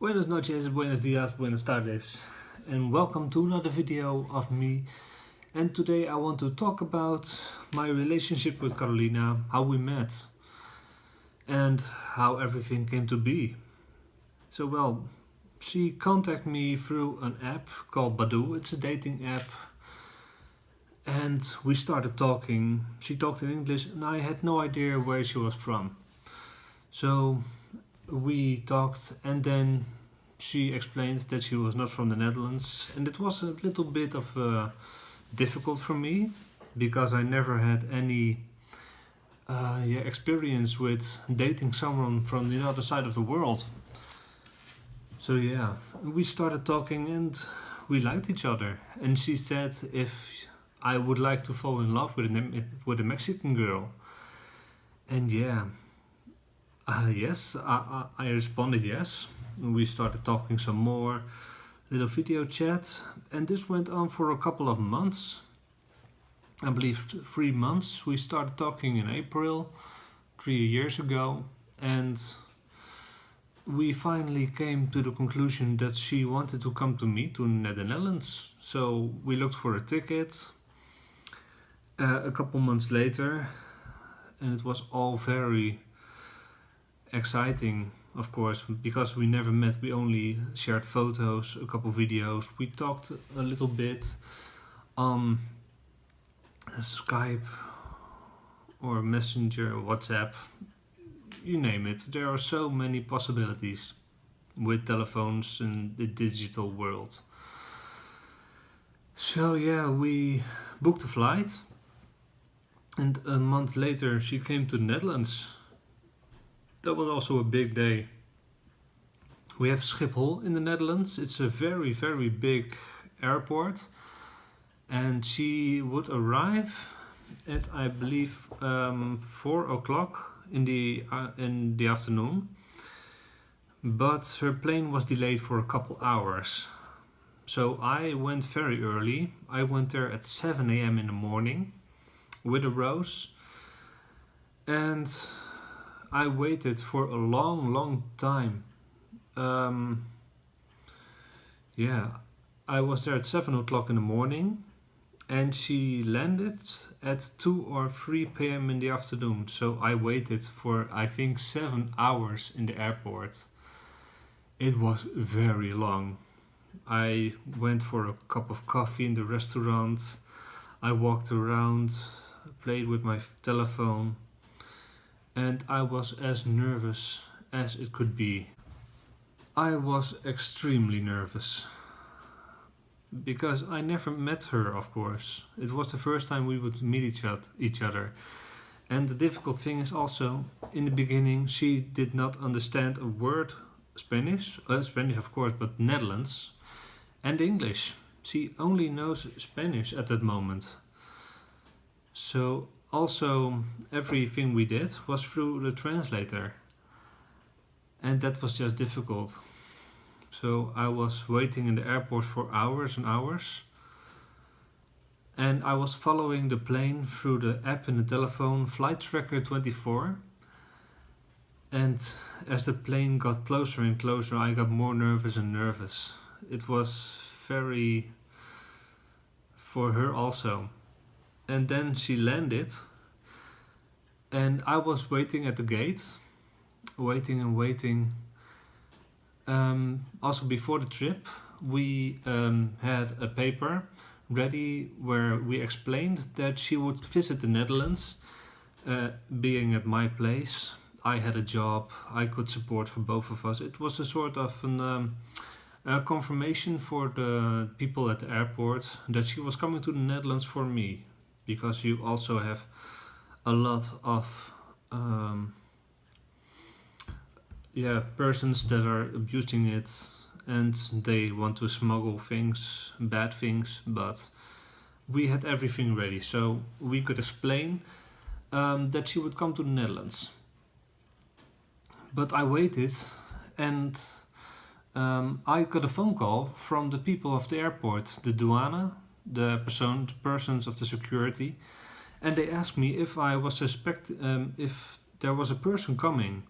Buenas noches, buenos dias, buenas tardes, and welcome to another video of me. And today I want to talk about my relationship with Carolina, how we met, and how everything came to be. She contacted me through an app called Badoo. It's a dating app, and we started talking. She talked in English, and I had no idea where she was from. So we talked, and then she explained that she was not from the Netherlands, and it was a little bit of difficult for me because I never had any experience with dating someone from the other side of the world. So yeah, we started talking and we liked each other. And she said if I would like to fall in love with a Mexican girl, and yeah. Yes, I responded yes. We started talking some more, little video chat, and this went on for a couple of months. I believe 3 months. We started talking in April, 3 years ago, and we finally came to the conclusion that she wanted to come to me to the Netherlands. So we looked for a ticket a couple months later, and it was all very exciting, of course, because we never met. We only shared photos, a couple videos. We talked a little bit on Skype or Messenger, WhatsApp, you name it. There are so many possibilities with telephones in the digital world. So yeah, we booked a flight, and a month later she came to the Netherlands. That was also a big day. We have Schiphol in the Netherlands. It's a very, very big airport. And she would arrive at, I believe, 4 o'clock in the afternoon. But her plane was delayed for a couple hours. So I went very early. I went there at 7 a.m. in the morning with a rose. And I waited for a long, long time. I was there at 7 o'clock in the morning, and she landed at 2 or 3 p.m. in the afternoon. So I waited for, I think, 7 hours in the airport. It was very long. I went for a cup of coffee in the restaurant. I walked around, played with my telephone. And I was as nervous as it could be. I was extremely nervous. Because I never met her, of course. It was the first time we would meet each other. And the difficult thing is also, in the beginning, she did not understand a word Spanish. Spanish, of course, but Netherlands. And English. She only knows Spanish at that moment. So also, everything we did was through the translator. And that was just difficult. So I was waiting in the airport for hours and hours. And I was following the plane through the app in the telephone, Flight Tracker 24. And as the plane got closer and closer, I got more nervous and nervous. It was very for her also. And then she landed, and I was waiting at the gate, waiting and waiting. Also before the trip, we had a paper ready where we explained that she would visit the Netherlands, being at my place. I had a job, I could support for both of us. It was a sort of a confirmation for the people at the airport that she was coming to the Netherlands for me. Because you also have a lot of persons that are abusing it, and they want to smuggle things, bad things, but we had everything ready, so we could explain that she would come to the Netherlands. But I waited, and I got a phone call from the people of the airport, the douane, the persons of the security, and they asked me if I was if there was a person coming,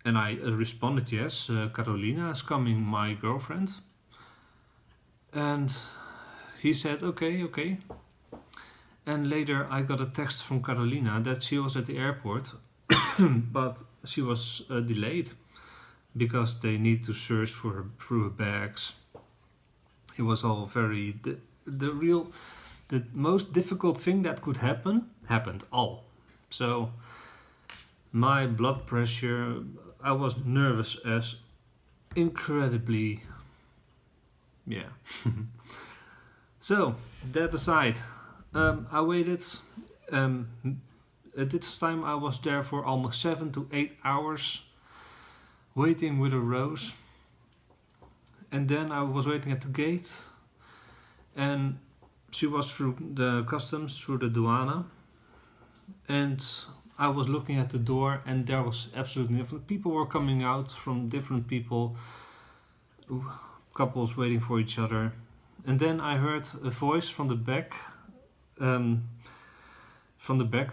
And I responded, yes, Carolina is coming, my girlfriend. And he said, okay, okay. And later I got a text from Carolina that she was at the airport, but she was delayed because they need to search for her through her bags. It was all very the most difficult thing that could happen happened all. So my blood pressure, I was nervous as incredibly, yeah. So that aside, I waited. Um, at this time, I was there for almost 7 to 8 hours, waiting with a rose. And then I was waiting at the gate, and she was through the customs, through the douane, and I was looking at the door, and there was absolutely nothing. People were coming out from different people, couples waiting for each other. And then I heard a voice from the back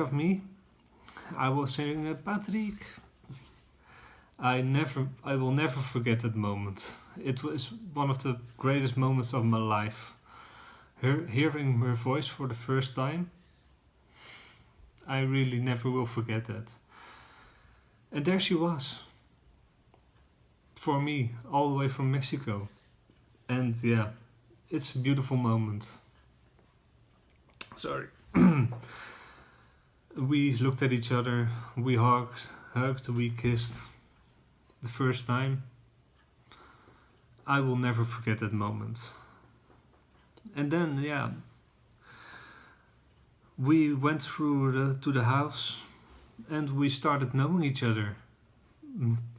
of me. I was saying, Patrick. I will never forget that moment. It was one of the greatest moments of my life. Hearing her voice for the first time, I really never will forget that. And there she was. For me, all the way from Mexico. And yeah, it's a beautiful moment. Sorry. We looked at each other, we hugged, we kissed. The first time. I will never forget that moment. And then, yeah, we went through to the house, and we started knowing each other.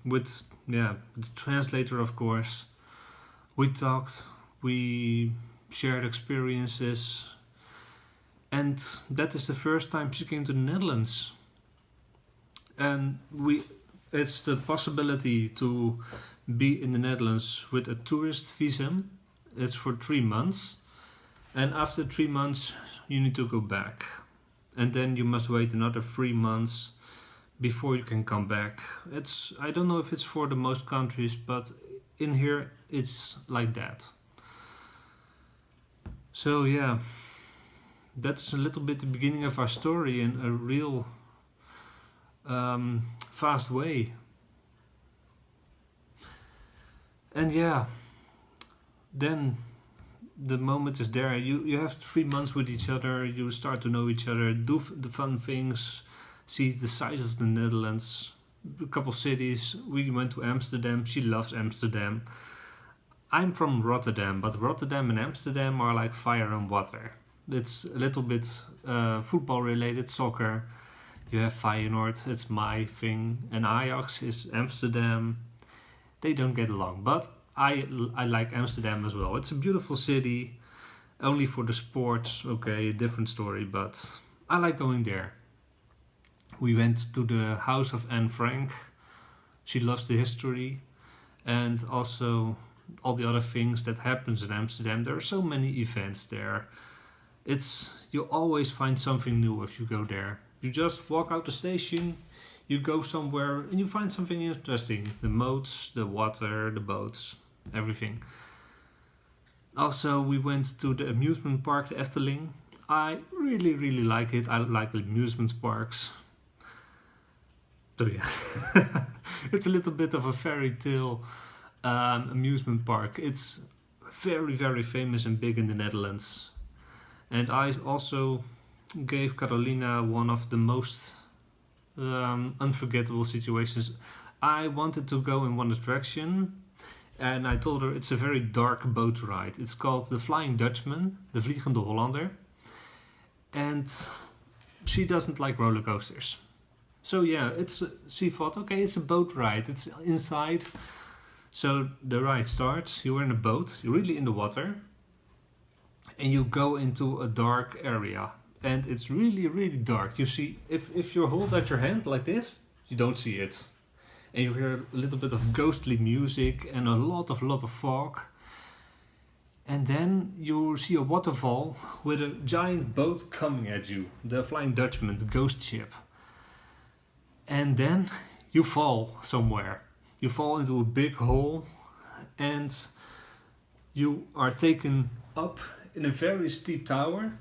With, yeah, the translator, of course. We talked, we shared experiences, and that is the first time she came to the Netherlands. And it's the possibility to be in the Netherlands with a tourist visa. It's for 3 months. And after 3 months, you need to go back. And then you must wait another 3 months before you can come back. I don't know if it's for the most countries, but in here it's like that. So yeah, that's a little bit the beginning of our story in a real fast way. And yeah, then the moment is there. You have 3 months with each other. You start to know each other, do the fun things, see the size of the Netherlands, a couple cities. We went to Amsterdam. She loves Amsterdam. I'm from Rotterdam, but Rotterdam and Amsterdam are like fire and water. It's a little bit football related, soccer. You have Feyenoord, it's my thing, and Ajax is Amsterdam. They don't get along, but I like Amsterdam as well. It's a beautiful city, only for the sports, okay, a different story, but I like going there. We went to the house of Anne Frank. She loves the history, and also all the other things that happens in Amsterdam. There are so many events there. You always find something new if you go there. You just walk out the station, you go somewhere, and you find something interesting. The moats, the water, the boats, everything. Also, we went to the amusement park, the Efteling. I really, really like it. I like amusement parks. So yeah, it's a little bit of a fairy tale amusement park. It's very, very famous and big in the Netherlands. And I also gave Carolina one of the most unforgettable situations. I wanted to go in one attraction, and I told her it's a very dark boat ride. It's called the Flying Dutchman, the Vliegende Hollander. And she doesn't like roller coasters. So yeah, she thought, okay, it's a boat ride. It's inside. So the ride starts. You're in a boat. You're really in the water. And you go into a dark area. And it's really, really dark. You see, if you hold out your hand like this, you don't see it. And you hear a little bit of ghostly music and a lot of fog. And then you see a waterfall with a giant boat coming at you. The Flying Dutchman, the ghost ship. And then you fall somewhere. You fall into a big hole and you are taken up in a very steep tower.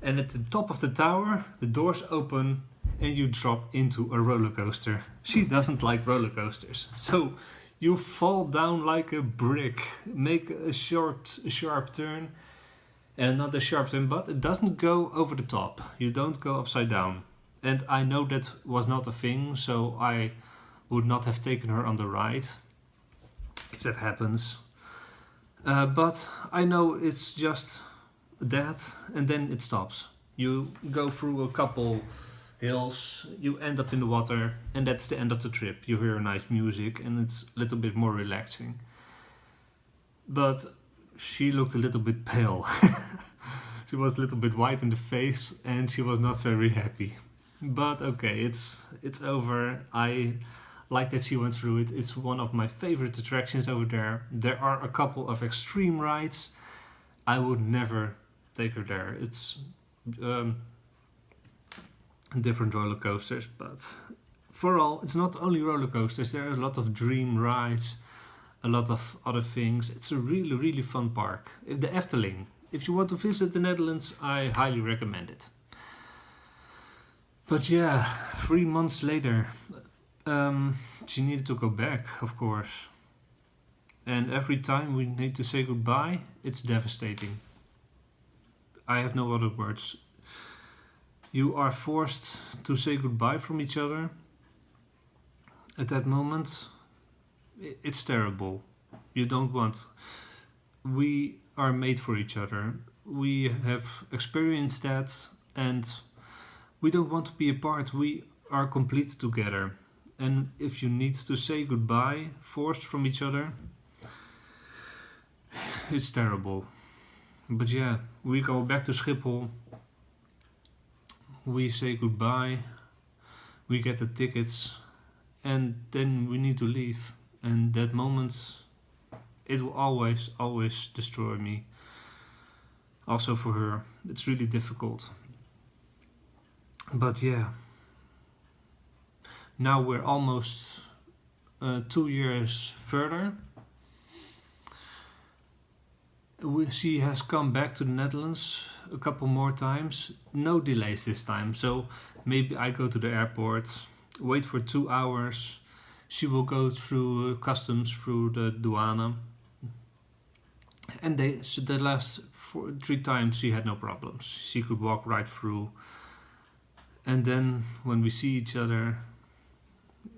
And at the top of the tower, the doors open and you drop into a roller coaster. She doesn't like roller coasters. So you fall down like a brick, make a sharp turn, and not a sharp turn, but it doesn't go over the top. You don't go upside down. And I know that was not a thing, so I would not have taken her on the ride, if that happens. But I know it's just that, and then it stops. You go through a couple hills, you end up in the water, and that's the end of the trip. You hear nice music, and it's a little bit more relaxing. But she looked a little bit pale. She was a little bit white in the face, and she was not very happy. But okay, it's over. I like that she went through it. It's one of my favorite attractions over there. There are a couple of extreme rides. I would never take her there. It's different roller coasters, but for all, it's not only roller coasters. There are a lot of dream rides, a lot of other things. It's a really, really fun park. The Efteling. If you want to visit the Netherlands, I highly recommend it. But yeah, 3 months later, she needed to go back, of course. And every time we need to say goodbye, it's devastating. I have no other words. You are forced to say goodbye from each other. At that moment, it's terrible. You don't want. We are made for each other. We have experienced that, and we don't want to be apart. We are complete together. And if you need to say goodbye, forced from each other, it's terrible. But yeah, we go back to Schiphol. We say goodbye. We get the tickets. And then we need to leave. And that moment, it will always, always destroy me. Also for her. It's really difficult. But yeah. Now we're almost 2 years further. She has come back to the Netherlands a couple more times. No delays this time. So maybe I go to the airport, wait for 2 hours. She will go through customs, through the douane. And the last 3 times she had no problems. She could walk right through. And then when we see each other,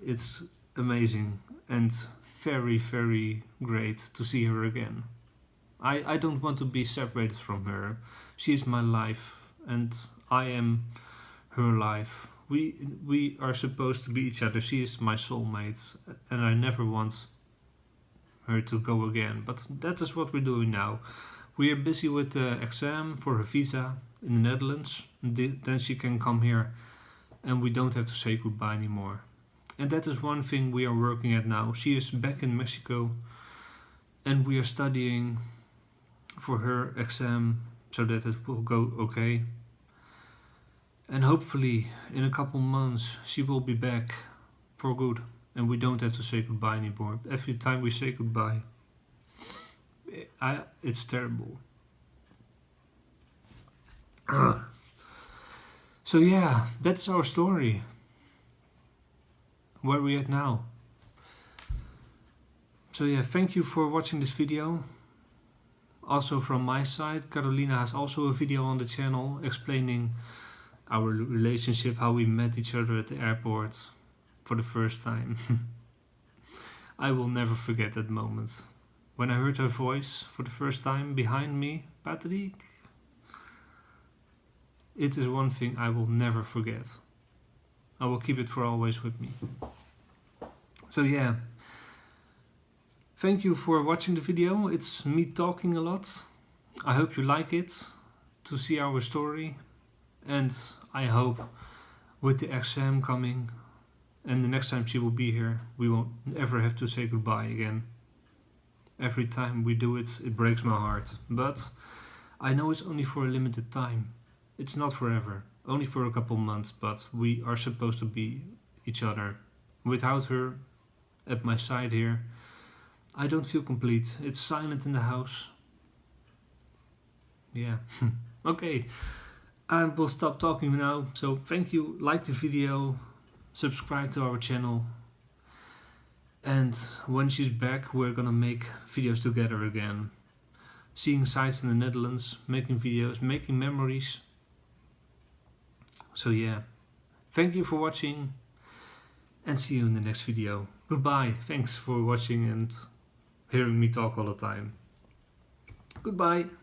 it's amazing and very, very great to see her again. I don't want to be separated from her. She is my life and I am her life. We are supposed to be each other. She is my soulmate and I never want her to go again. But that is what we're doing now. We are busy with the exam for her visa in the Netherlands. Then she can come here and we don't have to say goodbye anymore. And that is one thing we are working at now. She is back in Mexico and we are studying for her exam so that it will go okay. And hopefully in a couple months she will be back for good and we don't have to say goodbye anymore. Every time we say goodbye, it's terrible. So yeah, that's our story. Where are we at now? So yeah, thank you for watching this video. Also from my side, Carolina has also a video on the channel explaining our relationship, how we met each other at the airport for the first time. I will never forget that moment. When I heard her voice for the first time behind me, Patrick, it is one thing I will never forget. I will keep it for always with me. So yeah. Thank you for watching the video. It's me talking a lot. I hope you like it, to see our story. And I hope with the exam coming and the next time she will be here, we won't ever have to say goodbye again. Every time we do it, it breaks my heart. But I know it's only for a limited time. It's not forever. Only for a couple months, but we are supposed to be each other Without her at my side here, I don't feel complete. It's silent in the house. Yeah. Okay, I will stop talking now. So thank you, like the video, subscribe to our channel. And when she's back, we're gonna make videos together again. Seeing sights in the Netherlands, making videos, making memories. So yeah, thank you for watching and see you in the next video. Goodbye. Thanks for watching and hearing me talk all the time. Goodbye.